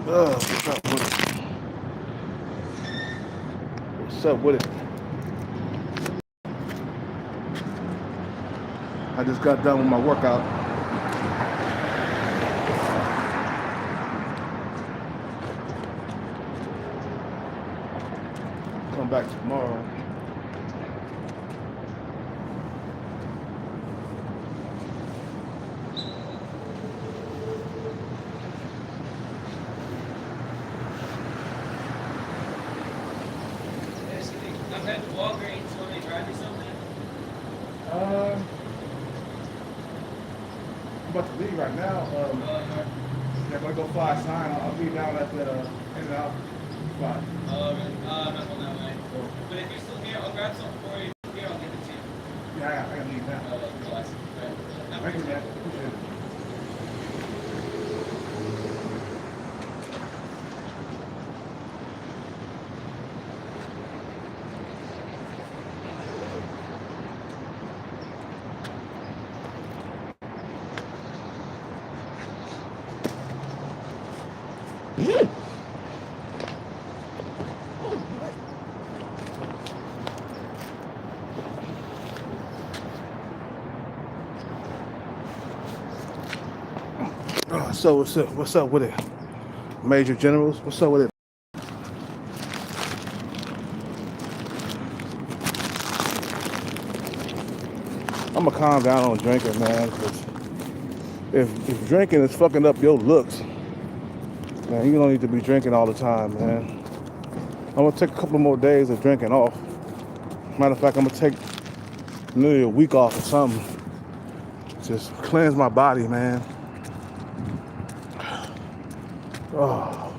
What's up with it? What's up with it? I just got done with my workout. Come back tomorrow. I'm heading to Walgreens. Want me to grab you something? I'm about to leave right now. I'm gonna go fly a sign. I'll be down at the In and Out spot. Really? I'm not going that way. But if you're still here, I'll grab something for you. Here, I'll give it to you. Yeah, I gotta leave now. Relax. Right. Thank you, man. Appreciate it. So what's up? What's up with it? Major Generals, what's up with it? I'm gonna calm down on drinking, man. Cause if drinking is fucking up your looks, man, you don't need to be drinking all the time, man. I'm gonna take a couple more days of drinking off. Matter of fact, I'm gonna take nearly a week off or something. Just cleanse my body, man. Oh,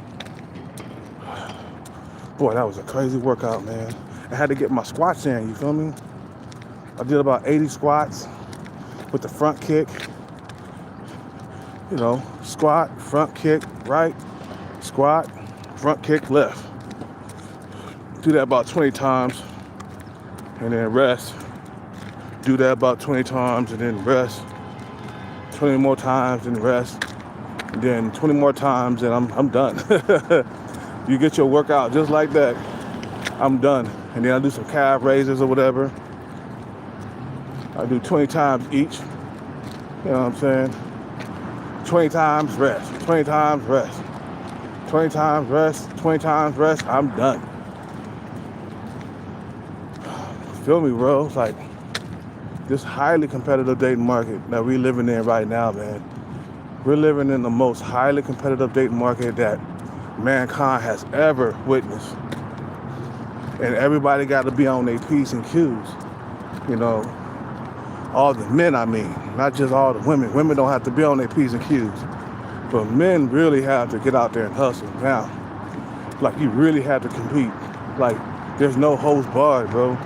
boy, that was a crazy workout, man. I had to get my squats in, you feel me? I did about 80 squats with the front kick. You know, squat, front kick, right, squat, front kick, left. Do that about 20 times and then rest. Do that about 20 times and then rest. 20 more times and rest. And then 20 more times and I'm done. You get your workout just like that, I'm done. And then I do some calf raises or whatever. I do 20 times each. You know what I'm saying? 20 times rest, 20 times rest, 20 times rest, 20 times rest, I'm done. Feel me, bro? It's like this highly competitive dating market that we living in right now, man. We're living in the most highly competitive dating market that mankind has ever witnessed. And everybody got to be on their P's and Q's. You know, all the men, I mean, not just all the women. Women don't have to be on their P's and Q's. But men really have to get out there and hustle now. Like, you really have to compete. Like, there's no holds barred, bro.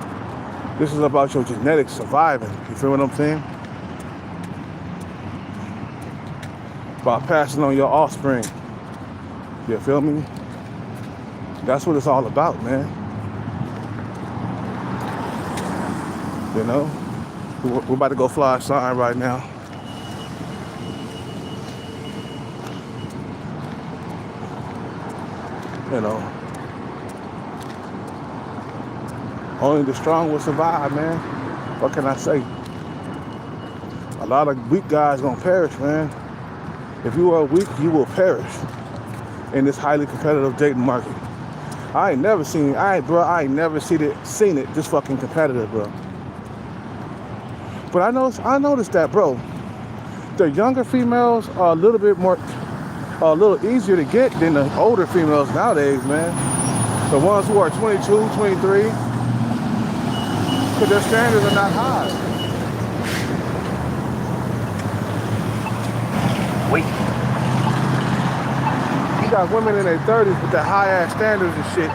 This is about your genetics surviving. You feel what I'm saying? About passing on your offspring. You feel me? That's what it's all about, man. You know? We're about to go fly a sign right now. You know, only the strong will survive, man. What can I say? A lot of weak guys gonna perish, man. If you are weak, you will perish in this highly competitive dating market. I ain't never seen it this fucking competitive, bro. But I noticed that, bro. The younger females are a little easier to get than the older females nowadays, man. The ones who are 22, 23, because their standards are not high. Wait. You got women in their 30s with the high-ass standards and shit.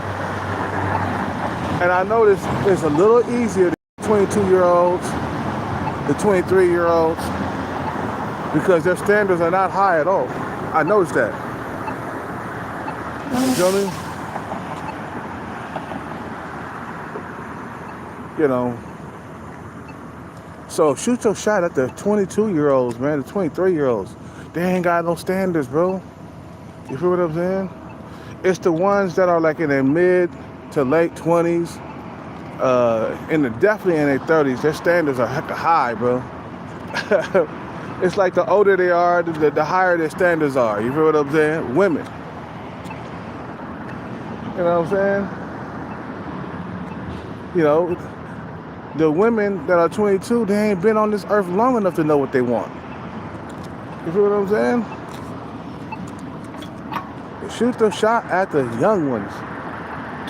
And I noticed it's a little easier than 22-year-olds, the 23-year-olds, because their standards are not high at all. I noticed that. You feel me? You know. So shoot your shot at the 22-year-olds, man, the 23-year-olds. They ain't got no standards, bro. You feel what I'm saying? It's the ones that are like in their mid to late 20s, definitely in their 30s. Their standards are hecka high, bro. It's like the older they are, the higher their standards are. You feel what I'm saying? Women. You know what I'm saying? You know, the women that are 22, they ain't been on this earth long enough to know what they want. You feel what I'm saying? Shoot the shot at the young ones.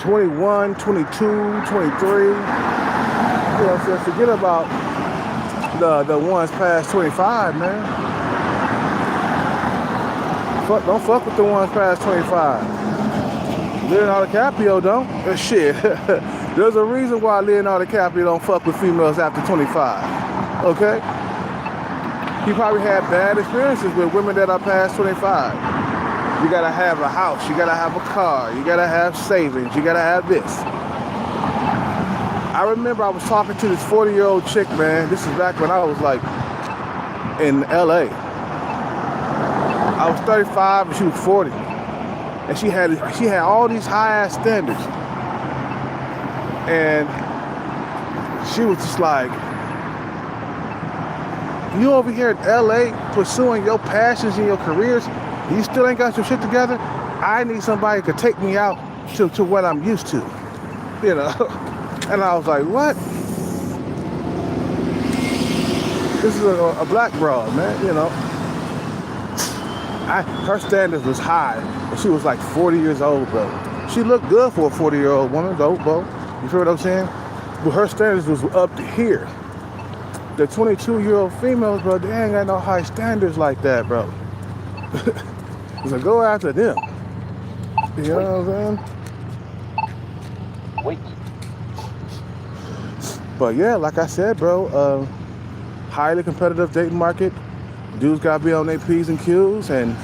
21, 22, 23. You know what I'm saying? Forget about the ones past 25, man. Don't fuck with the ones past 25. Leonardo DiCaprio don't. Shit. There's a reason why Leonardo DiCaprio don't fuck with females after 25. Okay? He probably had bad experiences with women that are past 25. You gotta have a house, you gotta have a car, you gotta have savings, you gotta have this. I remember I was talking to this 40-year-old chick, man. This is back when I was like in LA. I was 35 and she was 40. And she had all these high-ass standards. And she was just like, you over here in LA pursuing your passions and your careers, you still ain't got your shit together? I need somebody to take me out to what I'm used to, you know? And I was like, what? This is a black broad, man, you know? Her standards was high, but she was like 40 years old, bro. She looked good for a 40-year-old woman, though, bro. You feel what I'm saying? But her standards was up to here. The 22-year-old females, bro, they ain't got no high standards like that, bro. So go after them. You know what I'm saying? Wait. But yeah, like I said, bro, highly competitive dating market. Dudes gotta be on their P's and Q's, and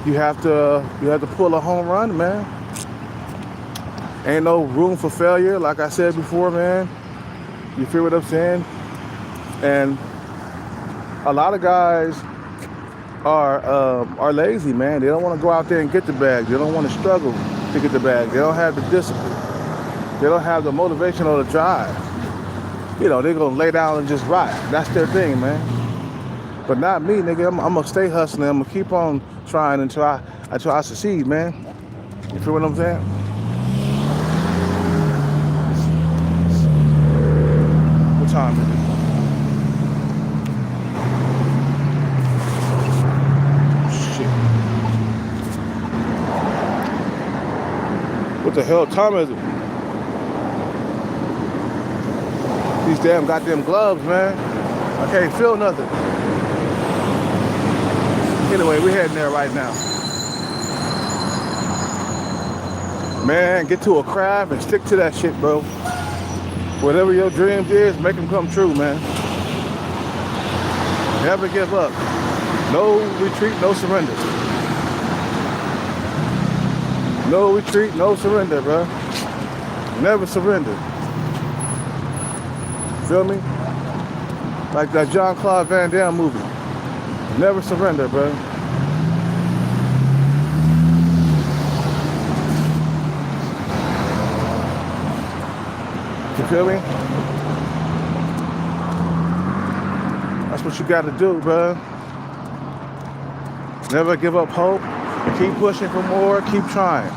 you have to pull a home run, man. Ain't no room for failure, like I said before, man. You feel what I'm saying? And a lot of guys are lazy, man. They don't want to go out there and get the bag. They don't want to struggle to get the bag. They don't have the discipline. They don't have the motivation or the drive. You know, they're gonna lay down and just ride. That's their thing, man. But not me, nigga. I'm gonna stay hustling. I'm gonna keep on trying until I succeed, man. You feel what I'm saying? What time is it? What the hell time is it? These damn goddamn gloves, man. I can't feel nothing. Anyway, we're heading there right now. Man, get to a craft and stick to that shit, bro. Whatever your dreams is, make them come true, man. Never give up. No retreat, no surrender. No retreat, no surrender, bro. Never surrender. Feel me? Like that Jean-Claude Van Damme movie. Never surrender, bro. You feel me? That's what you gotta do, bro. Never give up hope. Keep pushing for more, keep trying.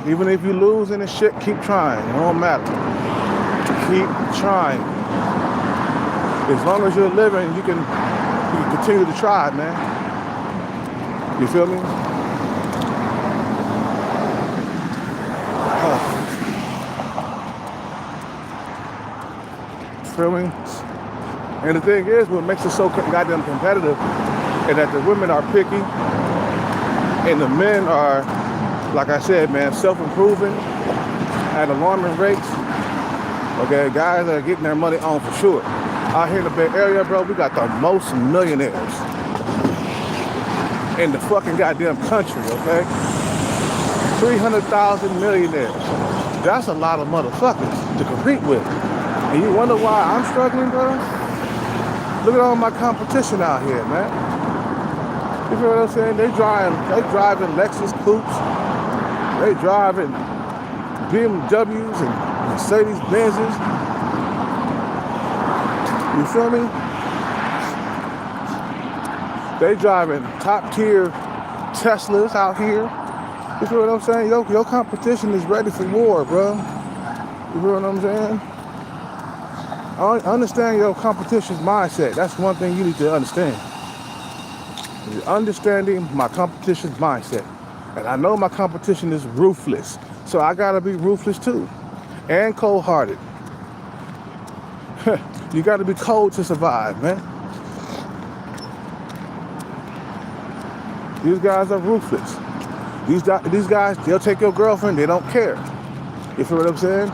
Even if you lose in this shit, keep trying. It don't matter. Keep trying. As long as you're living, you can continue to try, man. You feel me? Feel me? And the thing is, what makes it so goddamn competitive is that the women are picky and the men are, like I said, man, self-improving at alarming rates. Okay, guys are getting their money on for sure. Out here in the Bay Area, bro, we got the most millionaires in the fucking goddamn country, okay? 300,000 millionaires. That's a lot of motherfuckers to compete with. And you wonder why I'm struggling, bro? Look at all my competition out here, man. You feel what I'm saying? They driving Lexus coupes. They driving BMWs and Mercedes Benzes. You feel me? They driving top tier Teslas out here. You feel what I'm saying? Your competition is ready for war, bro. You feel what I'm saying? I understand your competition's mindset. That's one thing you need to understand. Understanding my competition's mindset. And I know my competition is ruthless. So I gotta be ruthless too. And cold-hearted. You gotta be cold to survive, man. These guys are ruthless. These guys, they'll take your girlfriend, they don't care. You feel what I'm saying?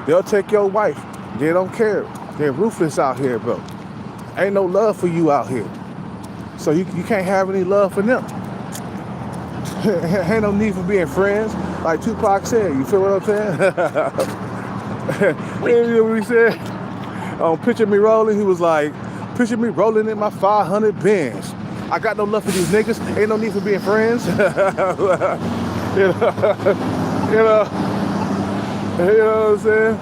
They'll take your wife, they don't care. They're ruthless out here, bro. Ain't no love for you out here. So you can't have any love for them. Ain't no need for being friends. Like Tupac said, you feel what I'm saying? You know what he said? Picture Me Rolling, he was like, picture me rolling in my 500 Benz. I got no love for these niggas. Ain't no need for being friends. You know what I'm saying?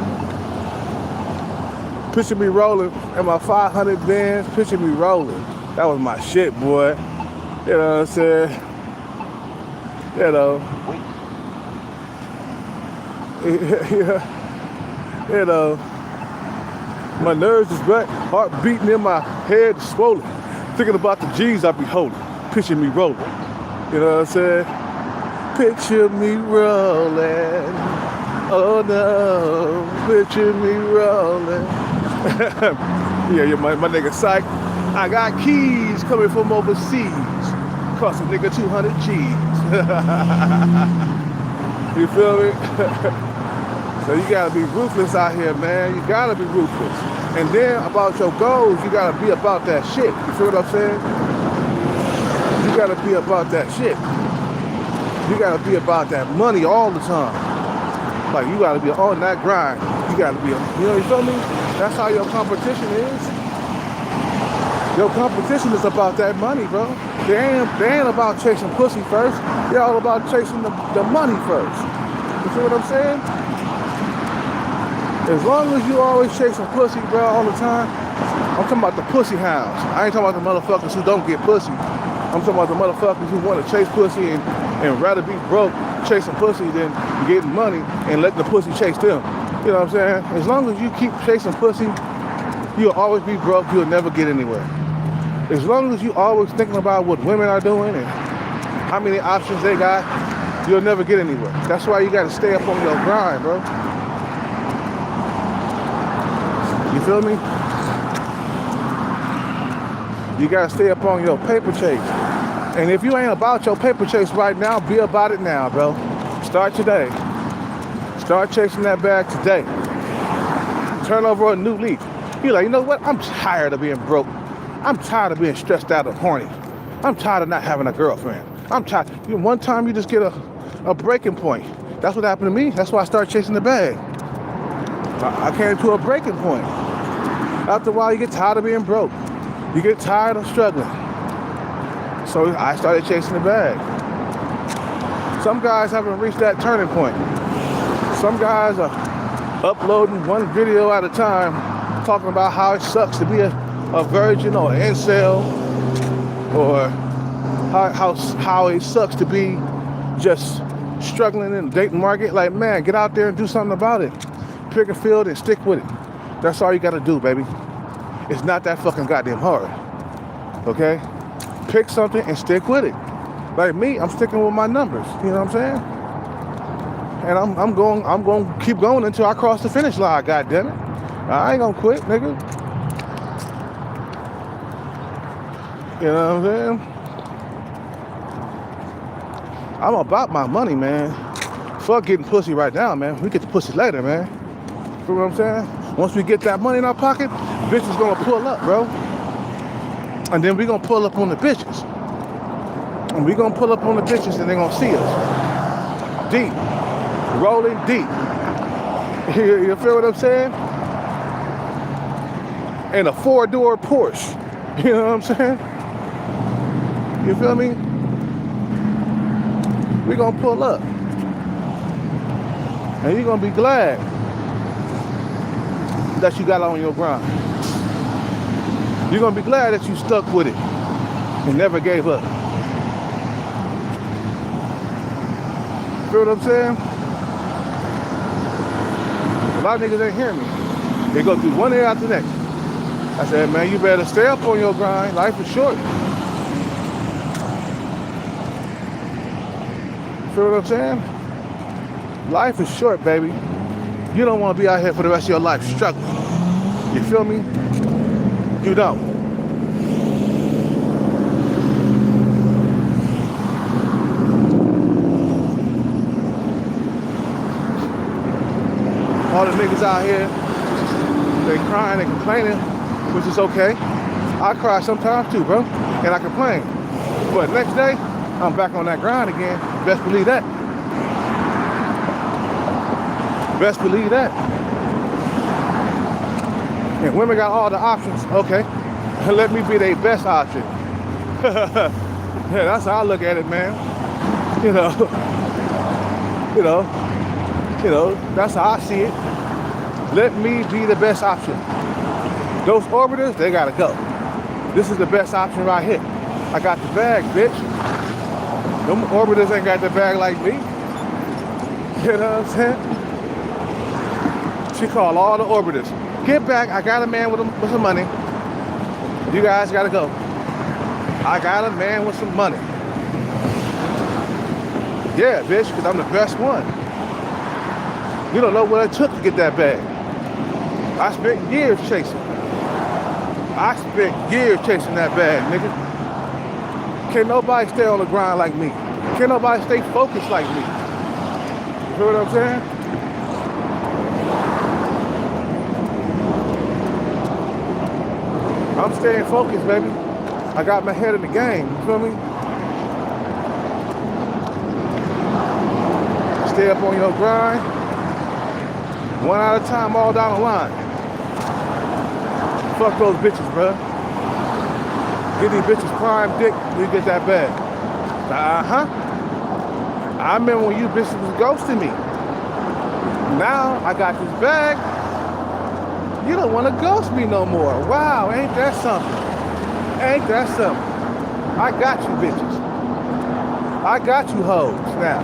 Picture me rolling in my 500 Benz. Picture me rolling. That was my shit, boy. You know what I'm saying? You know. You know. My nerves is back. Heart beating in my head, swollen. Thinking about the G's I be holding. Picture me rolling. You know what I'm saying? Picture me rolling. Oh no. Picture me rolling. Yeah, my nigga Psych. I got keys coming from overseas. Cost a nigga 200 G's. You feel me? So you gotta be ruthless out here, man. You gotta be ruthless. And then about your goals, you gotta be about that shit. You feel what I'm saying? You gotta be about that shit. You gotta be about that money all the time. Like you gotta be on that grind. You gotta be, you feel me? That's how your competition is. Your competition is about that money, bro. They ain't about chasing pussy first. They're all about chasing the money first. You see what I'm saying? As long as you always chasing pussy, bro, all the time, I'm talking about the pussy hounds. I ain't talking about the motherfuckers who don't get pussy. I'm talking about the motherfuckers who want to chase pussy and rather be broke chasing pussy than getting money and letting the pussy chase them. You know what I'm saying? As long as you keep chasing pussy, you'll always be broke. You'll never get anywhere. As long as you always thinking about what women are doing and how many options they got, you'll never get anywhere. That's why you got to stay up on your grind, bro. You feel me? You gotta stay up on your paper chase. And if you ain't about your paper chase right now, be about it now, bro. Start today. Start chasing that bag today. Turn over a new leaf. You're like, you know what? I'm tired of being broke. I'm tired of being stressed out and horny. I'm tired of not having a girlfriend. I'm tired. One time you just get a breaking point. That's what happened to me. That's why I started chasing the bag. I came to a breaking point. After a while, you get tired of being broke. You get tired of struggling. So I started chasing the bag. Some guys haven't reached that turning point. Some guys are uploading one video at a time, talking about how it sucks to be a virgin or an incel, or how it sucks to be just struggling in the dating market. Like, man, get out there and do something about it. Pick a field and stick with it. That's all you gotta do, baby. It's not that fucking goddamn hard. Okay? Pick something and stick with it. Like me, I'm sticking with my numbers. You know what I'm saying? And I'm going to keep going until I cross the finish line, goddammit. I ain't gonna quit, nigga. You know what I'm saying? I'm about my money, man. Fuck getting pussy right now, man. We get the pussy later, man. You know what I'm saying? Once we get that money in our pocket, bitches gonna pull up, bro. And then we gonna pull up on the bitches. And we gonna pull up on the bitches and they gonna see us. Deep. Rolling deep. You feel what I'm saying? In a 4-door Porsche. You know what I'm saying? You feel me? We gonna pull up. And you're gonna be glad that you got on your grind. You're gonna be glad that you stuck with it and never gave up. Feel what I'm saying? A lot of niggas ain't hearing me. They go through one ear after the next. I said, man, you better stay up on your grind. Life is short. Feel what I'm saying? Life is short, baby. You don't want to be out here for the rest of your life struggling. You feel me? You don't. All the niggas out here, they crying and complaining, which is okay. I cry sometimes too, bro, and I complain. But next day, I'm back on that grind again. Best believe that. Best believe that. And women got all the options. Okay, let me be their best option. Yeah, that's how I look at it, man. You know, that's how I see it. Let me be the best option. Those orbiters, they gotta go. This is the best option right here. I got the bag, bitch. Them orbiters ain't got the bag like me. You know what I'm saying? She called all the orbiters. Get back, I got a man with some money. You guys gotta go. I got a man with some money. Yeah, bitch, because I'm the best one. You don't know what it took to get that bag. I spent years chasing. I spent years chasing that bag, nigga. Can't nobody stay on the grind like me. Can't nobody stay focused like me. You hear what I'm saying? I'm staying focused, baby. I got my head in the game, you feel me? Stay up on your grind. One at a time, all down the line. Fuck those bitches, bruh. Get these bitches prime dick when you get that bag. Uh-huh. I remember when you bitches was ghosting me. Now I got this bag. You don't want to ghost me no more. Wow, ain't that something? Ain't that something? I got you bitches. I got you hoes now.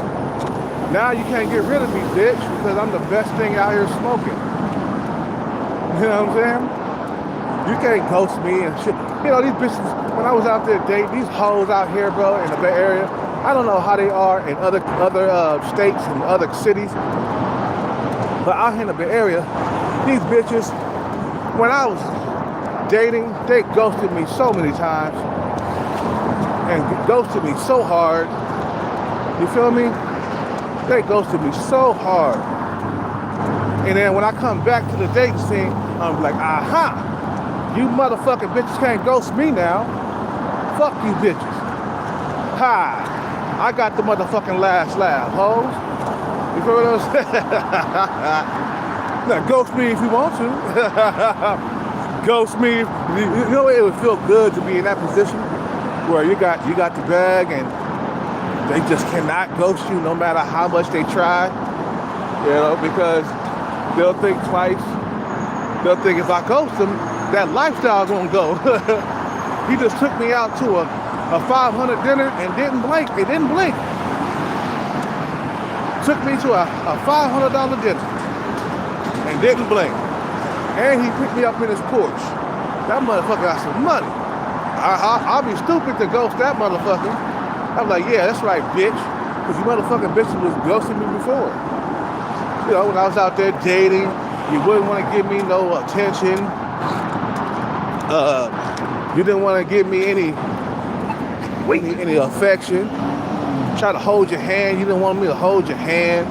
Now you can't get rid of me, bitch, because I'm the best thing out here smoking. You know what I'm saying? You can't ghost me and shit. You know, these bitches, when I was out there dating, these hoes out here, bro, in the Bay Area, I don't know how they are in other states and other cities, but out here in the Bay Area, these bitches, when I was dating, they ghosted me so many times and ghosted me so hard. You feel me? They ghosted me so hard. And then when I come back to the dating scene, I'm like, aha! You motherfucking bitches can't ghost me now. Fuck you bitches. Ha! I got the motherfucking last laugh, hoes. You feel what I'm saying? Now, ghost me if you want to. Ghost me. You know, it would feel good to be in that position where you got the bag and they just cannot ghost you no matter how much they try. You know, because they'll think twice. They'll think if I ghost them, that lifestyle gonna go. He just took me out to a $500 dinner and didn't blink. It didn't blink. Took me to a $500 dinner and didn't blink. And he picked me up in his Porsche. That motherfucker got some money. I'll be stupid to ghost that motherfucker. I'm like, yeah, that's right, bitch. Because you motherfucking bitches was ghosting me before. You know, when I was out there dating, you wouldn't want to give me no attention. You didn't want to give me any affection. Try to hold your hand. You didn't want me to hold your hand.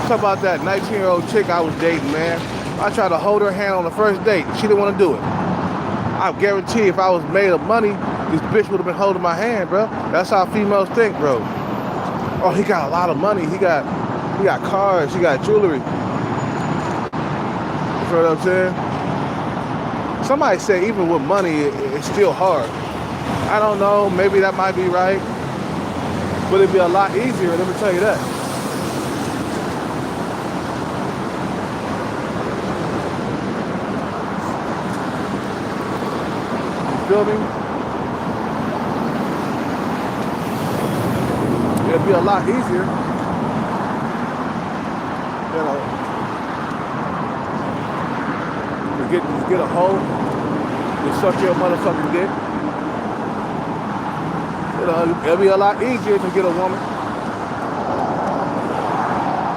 Talk about that 19-year-old chick I was dating, man. I tried to hold her hand on the first date. She didn't want to do it. I guarantee if I was made of money, this bitch would have been holding my hand, bro. That's how females think, bro. Oh, he got a lot of money. He got cars. He got jewelry. You know what I'm saying? Somebody said even with money, it's still hard. I don't know, maybe that might be right, but it'd be a lot easier, let me tell you that. You feel me? It'd be a lot easier, you know, to get a hoe and suck your motherfucking dick. You know, it'll be a lot easier to get a woman.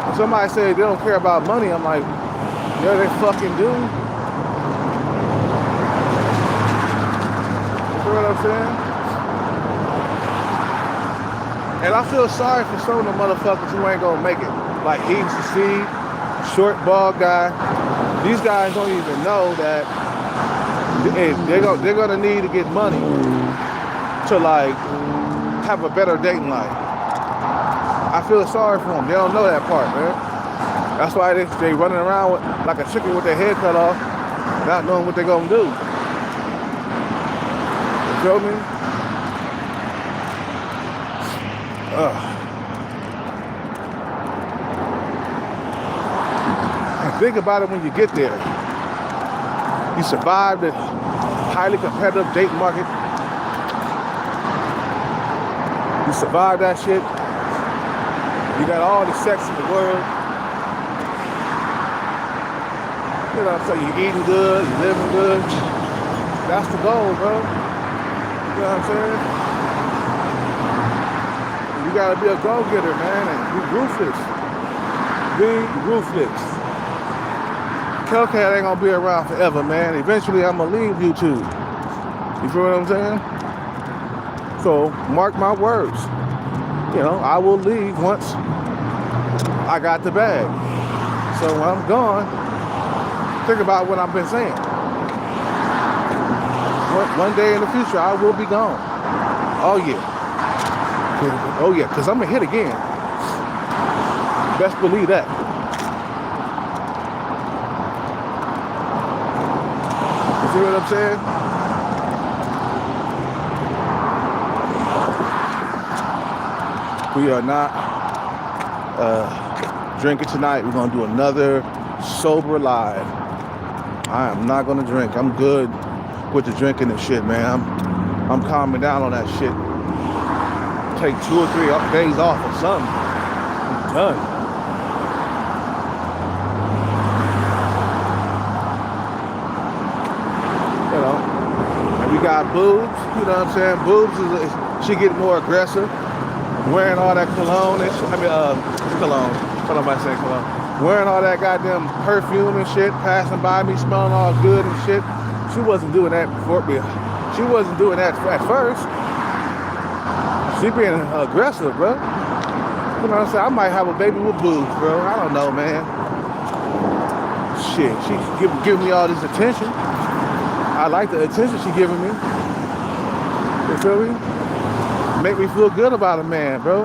When somebody say they don't care about money, I'm like, yeah, they fucking do. You know what I'm saying? And I feel sorry for some of the motherfuckers who ain't gonna make it. Like Eats the Seed, short bald guy. These guys don't even know that they're gonna need to get money to like have a better dating life. I feel sorry for them. They don't know that part, man. That's why they running around with, like a chicken with their head cut off, not knowing what they're gonna do. You feel me? And think about it when you get there. You survived the highly competitive date market. You survived that shit. You got all the sex in the world. You know what I'm saying? You're eating good, you're living good. That's the goal, bro. You know what I'm saying? You gotta be a go-getter, man, and be ruthless. Be ruthless. Hellcat ain't gonna be around forever, man. Eventually, I'm gonna leave YouTube. You feel what I'm saying? So, mark my words. You know, I will leave once I got the bag. So when I'm gone, think about what I've been saying. One day in the future, I will be gone. Oh, yeah. Oh yeah, because I'm gonna hit again. Best believe that. You see what I'm saying? We are not drinking tonight. We're gonna do another sober live. I am not gonna drink. I'm good with the drinking and shit, man. I'm calming down on that shit. Take 2 or 3 days off or something. I'm done. You know, and we got Boobs, you know what I'm saying? Boobs, she get more aggressive, wearing all that cologne, cologne, what am I saying, cologne? Wearing all that goddamn perfume and shit, passing by me, smelling all good and shit. She wasn't doing that before me. She wasn't doing that at first. She being aggressive, bro. You know what I'm saying? I might have a baby with Boobs, bro. I don't know, man. Shit, she giving me all this attention. I like the attention she giving me. You feel me? Make me feel good about a man, bro.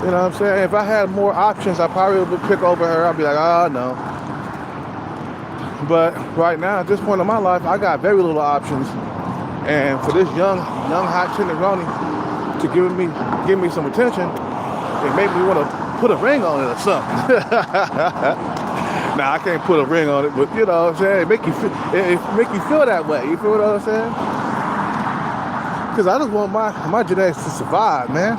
You know what I'm saying? If I had more options, I probably would pick over her. I'd be like, oh, no. But right now, at this point in my life, I got very little options. And for this young hot tenderoni to give me some attention, it made me want to put a ring on it or something. Nah, I can't put a ring on it, but you know what I'm saying? It make you feel that way. You feel what I'm saying? Because I just want my genetics to survive, man.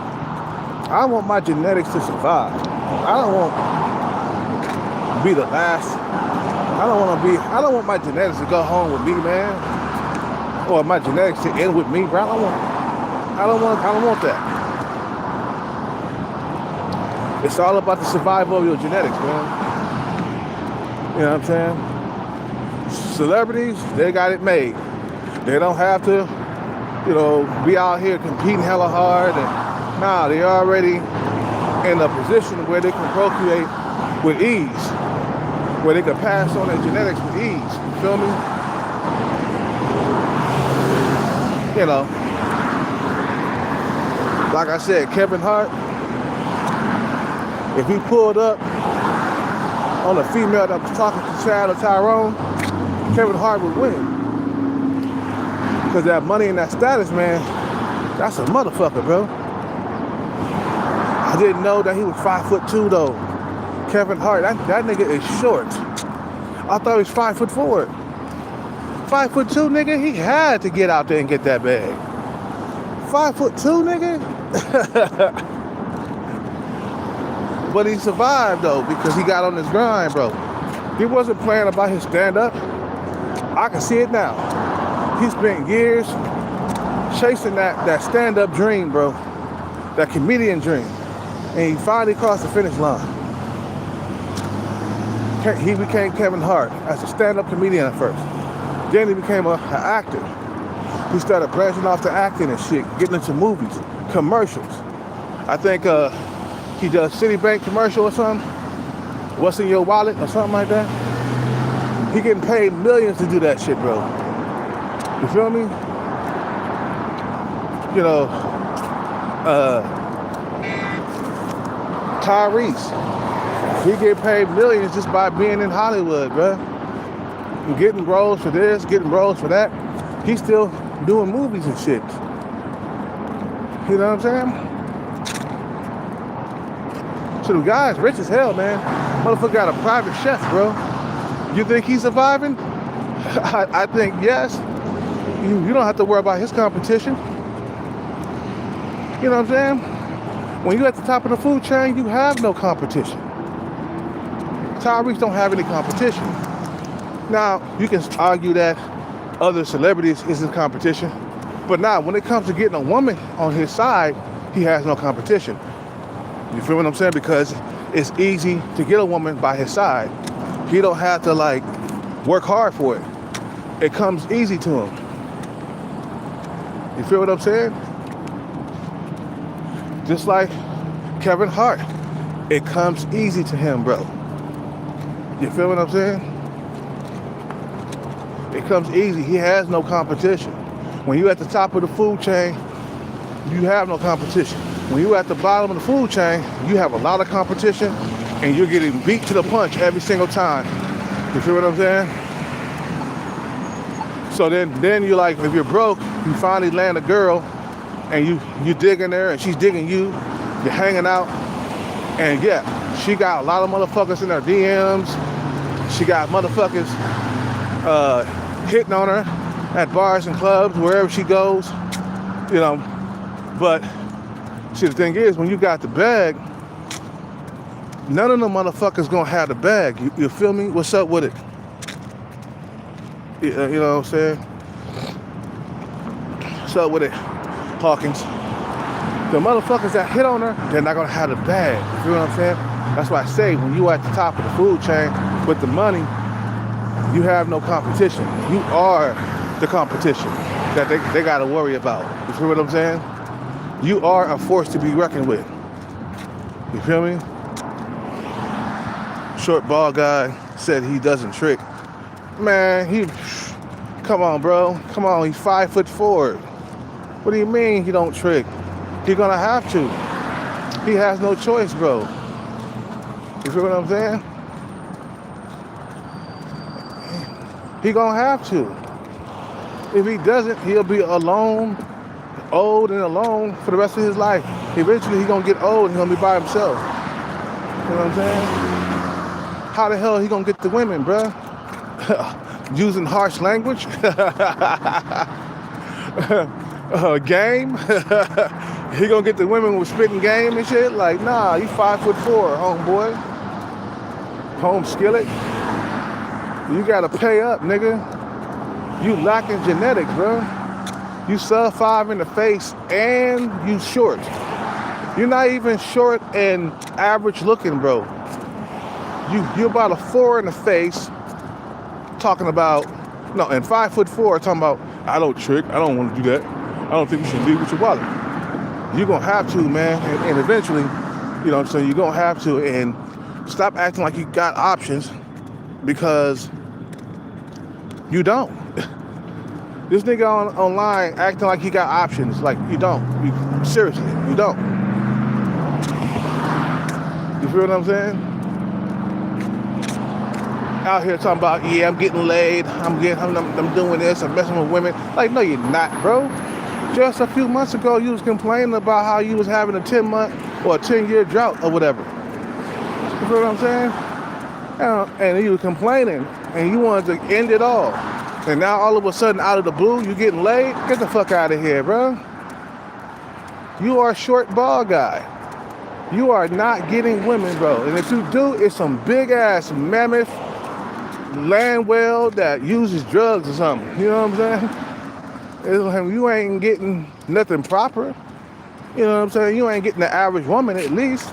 I want my genetics to survive. I don't want to be the last. I don't want my genetics to go home with me, man. Or my genetics to end with me, bro. I don't want that. It's all about the survival of your genetics, man. You know what I'm saying? Celebrities, they got it made. They don't have to, you know, be out here competing hella hard. And nah, they're already in a position where they can procreate with ease, where they can pass on their genetics with ease. You feel me? You know, like I said, Kevin Hart, if he pulled up on a female that was talking to Chad or Tyrone, Kevin Hart would win. Because that money and that status, man, that's a motherfucker, bro. I didn't know that he was 5'2" though. Kevin Hart, that nigga is short. I thought he was 5'4". 5'2", nigga, he had to get out there and get that bag. 5'2", nigga? But he survived though, because he got on his grind, bro. He wasn't playing about his stand-up. I can see it now. He spent years chasing that stand-up dream, bro. That comedian dream. And he finally crossed the finish line. He became Kevin Hart as a stand-up comedian at first. Then he became an actor. He started branching off to acting and shit, getting into movies, commercials. I think he does Citibank commercial or something. What's in your wallet or something like that. He getting paid millions to do that shit, bro. You feel me? You know, Tyrese, he get paid millions just by being in Hollywood, bro. Getting roles for this, getting roles for that. He's still doing movies and shit. You know what I'm saying? So the guy's rich as hell, man. Motherfucker got a private chef, bro. You think he's surviving? I think yes. You don't have to worry about his competition. You know what I'm saying? When you're at the top of the food chain, you have no competition. Tyrese don't have any competition. Now, you can argue that other celebrities isn't competition, but now when it comes to getting a woman on his side, he has no competition. You feel what I'm saying? Because it's easy to get a woman by his side. He don't have to like work hard for it. It comes easy to him. You feel what I'm saying? Just like Kevin Hart, it comes easy to him, bro. You feel what I'm saying? It comes easy. He has no competition. When you're at the top of the food chain, you have no competition. When you're at the bottom of the food chain, you have a lot of competition and you're getting beat to the punch every single time. You feel what I'm saying? So then you're like, if you're broke, you finally land a girl and you digging her and she's digging you, you're hanging out, and yeah, she got a lot of motherfuckers in her DMs. She got motherfuckers hitting on her at bars and clubs, wherever she goes, you know. But see, the thing is, when you got the bag, none of them motherfuckers gonna have the bag. You feel me? What's up with it? You know what I'm saying? What's up with it, Hawkins? The motherfuckers that hit on her, they're not gonna have the bag. You feel what I'm saying? That's why I say, when you at the top of the food chain with the money, you have no competition. You are the competition that they gotta worry about. You feel what I'm saying? You are a force to be reckoned with. You feel me? Short ball guy said he doesn't trick. Man, come on, bro. Come on, he's 5'4". What do you mean he don't trick? He's gonna have to. He has no choice, bro. You feel what I'm saying? He gonna have to. If he doesn't, he'll be alone, old and alone for the rest of his life. Eventually, he's gonna get old and he's gonna be by himself. You know what I'm saying? How the hell he gonna get the women, bruh? Using harsh language? Game? He gonna get the women with spitting game and shit? Like, nah, you 5'4", homeboy. Home skillet. You gotta pay up, nigga. You lacking genetics, bro. You sub-5 in the face and you short. You're not even short and average looking, bro. You're about a 4 in the face, talking about, no, and 5'4", talking about, I don't trick, I don't want to do that. I don't think you should leave with your wallet. You're gonna have to, man, and eventually, you know what I'm saying, you're gonna have to, and stop acting like you got options, because you don't. This nigga online acting like he got options, like you don't. Seriously, you don't. You feel what I'm saying? out here talking about, yeah, I'm getting laid, I'm doing this, I'm messing with women. Like, no, you're not, bro. Just a few months ago, you was complaining about how you was having a 10-month or a 10-year drought or whatever. You feel what I'm saying? And you were complaining, and you wanted to end it all. And now all of a sudden, out of the blue, you getting laid? Get the fuck out of here, bro. You are a short ball guy. You are not getting women, bro. And if you do, it's some big ass mammoth land whale that uses drugs or something. You know what I'm saying? You ain't getting nothing proper. You know what I'm saying? You ain't getting the average woman at least.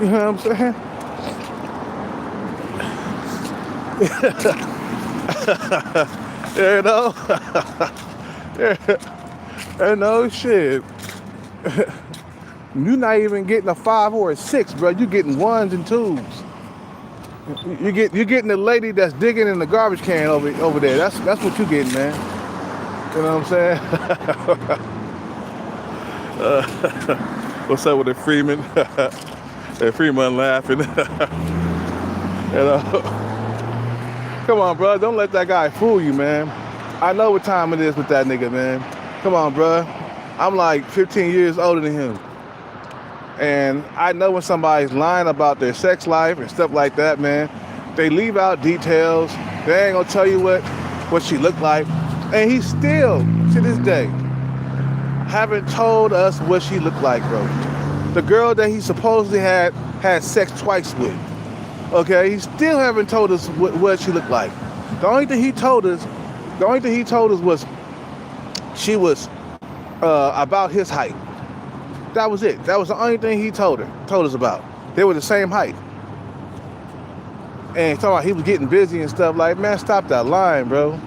You know what I'm saying? You know? You know, shit. You're not even getting a 5 or a 6, bro. You're getting 1s and 2s. You're getting the lady that's digging in the garbage can over there. That's what you're getting, man. You know what I'm saying? What's up with the Freeman? And Freeman laughing. You know? Come on, bro. Don't let that guy fool you, man. I know what time it is with that nigga, man. Come on, bro. I'm like 15 years older than him. And I know when somebody's lying about their sex life and stuff like that, man. They leave out details. They ain't gonna tell you what she looked like. And he still, to this day, haven't told us what she looked like, bro. The girl that he supposedly had sex twice with. Okay, he still haven't told us what she looked like. The only thing he told us was she was about his height. That was it. That was the only thing he told us about. They were the same height. And talking about he was getting busy and stuff. Like, man, stop that lying, bro.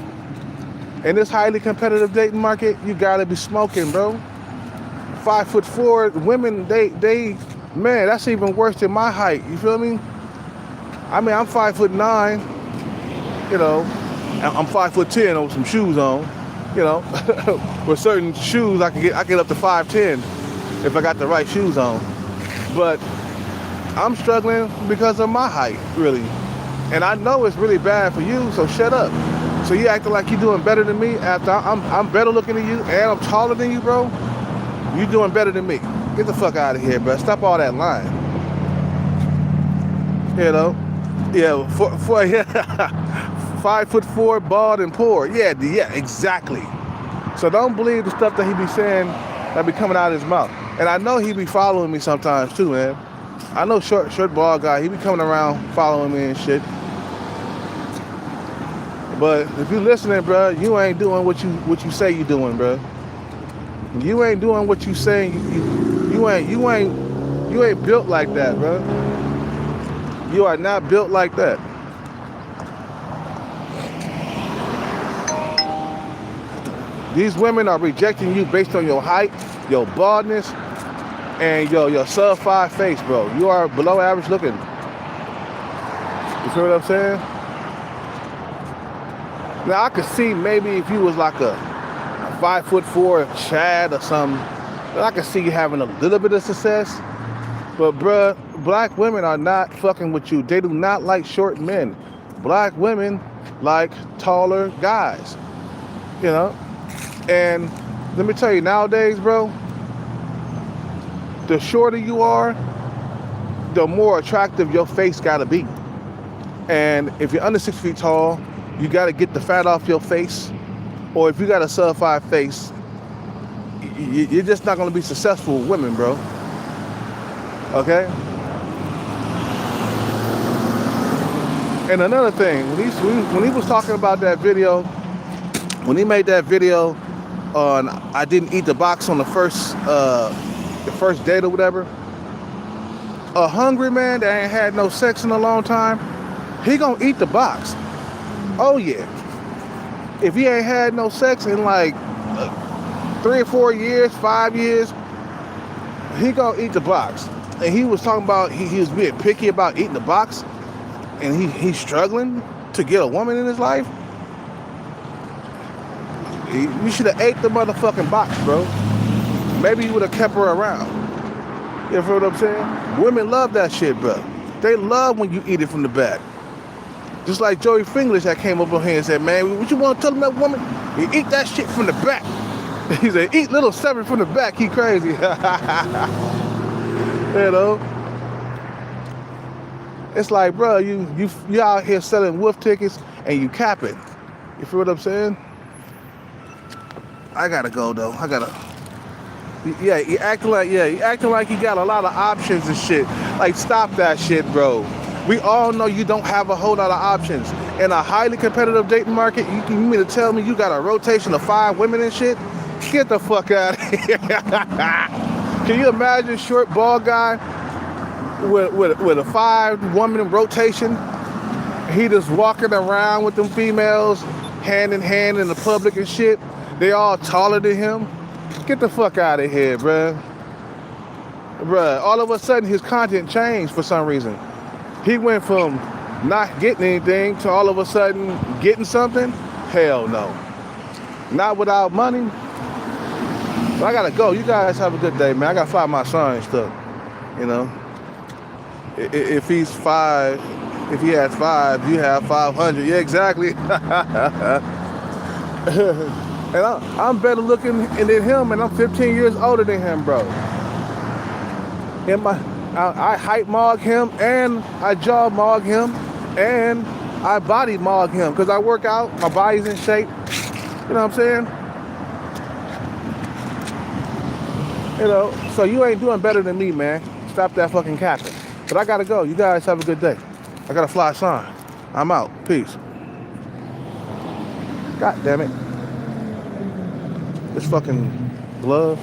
In this highly competitive dating market, you gotta be smoking, bro. 5'4" women, they man, that's even worse than my height. You feel me? I mean, I'm 5'9", you know. I'm 5'10" with some shoes on, you know. With certain shoes, I get up to 5'10" if I got the right shoes on. But I'm struggling because of my height, really. And I know it's really bad for you, so shut up. So you acting like you're doing better than me after I'm better looking than you and I'm taller than you, bro? You doing better than me. Get the fuck out of here, bro. Stop all that lying. You know? Yeah, 5'4", bald and poor. Yeah, exactly. So don't believe the stuff that he be saying that be coming out of his mouth. And I know he be following me sometimes too, man. I know short bald guy. He be coming around following me and shit. But if you listening, bro, you ain't doing what you say you doing, bro. You ain't doing what you saying. You ain't built like that, bro. You are not built like that. These women are rejecting you based on your height, your baldness, and your sub-5 face, bro. You are below average looking. You feel what I'm saying? Now I could see maybe if you was like a 5'4" Chad or something, I could see you having a little bit of success. But bruh, black women are not fucking with you. They do not like short men. Black women like taller guys. You know? And let me tell you, nowadays, bro, the shorter you are, the more attractive your face gotta be. And if you're under 6 feet tall, you gotta get the fat off your face. Or if you got a sub-5 face, you're just not gonna be successful with women, bro. Okay? And another thing, when he was talking about that video, when he made that video on I didn't eat the box on the first date or whatever, a hungry man that ain't had no sex in a long time, he gonna eat the box. Oh yeah. If he ain't had no sex in like 3 or 4 years, 5 years, he gonna eat the box. And he was talking about he was being picky about eating the box, and he's struggling to get a woman in his life. You should have ate the motherfucking box, bro. Maybe you would have kept her around. You feel what I'm saying? Women love that shit, bro. They love when you eat it from the back. Just like Joey Finglish that came up on here and said, man, what you want to tell that woman? You eat that shit from the back. He said, eat little seven from the back. He crazy. You know? It's like, bro, you out here selling wolf tickets and you capping. You feel what I'm saying? I gotta go though. Yeah, you acting like you got a lot of options and shit. Like, stop that shit, bro. We all know you don't have a whole lot of options. In a highly competitive dating market, you mean to tell me you got a rotation of 5 women and shit? Get the fuck out of here. Can you imagine short, bald guy with a 5-woman rotation? He just walking around with them females hand in hand in the public and shit. They all taller than him. Get the fuck out of here, bruh. Bruh, all of a sudden his content changed for some reason. He went from not getting anything to all of a sudden getting something? Hell no. Not without money. So I gotta go. You guys have a good day, man. I gotta find my son and stuff. You know? If he's 5, if he has 5, you have 500. Yeah, exactly. And I'm better looking than him, and I'm 15 years older than him, bro. And I height mog him, and I jaw mog him, and I body mog him, because I work out, my body's in shape. You know what I'm saying? You know, so you ain't doing better than me, man. Stop that fucking capping. But I gotta go. You guys have a good day. I gotta fly a sign. I'm out. Peace. God damn it. This fucking glove.